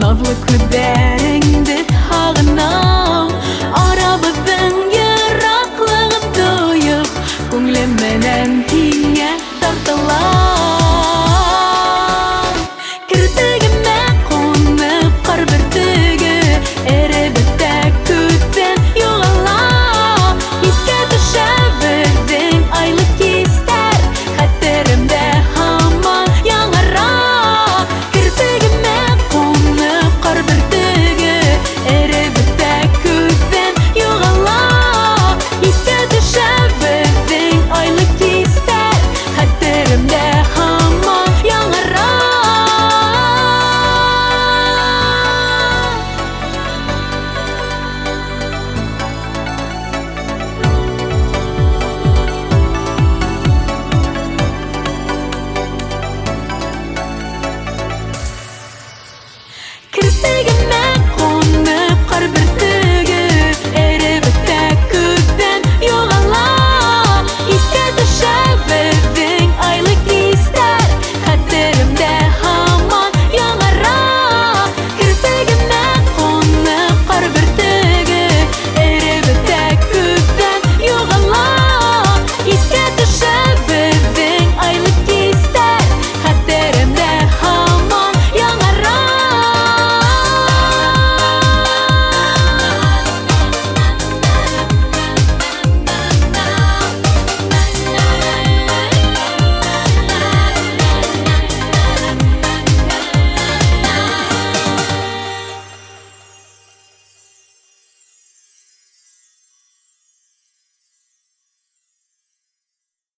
Nazlı küdәреңді ағынам Арабыздың йыраклығын тойып Күңлем менен һиңә тартылам Киртегемә қонып қар бөртеге Эребездә күздән югала Искә төшә безнең айлы кистәр Хәтеремдә һаман яңара Киртегемә қонып қар бөртеге Эребездә күздән югала Искә төшә безнең айлы кистәр Хәтеремдә һаман яңара Кирпегемә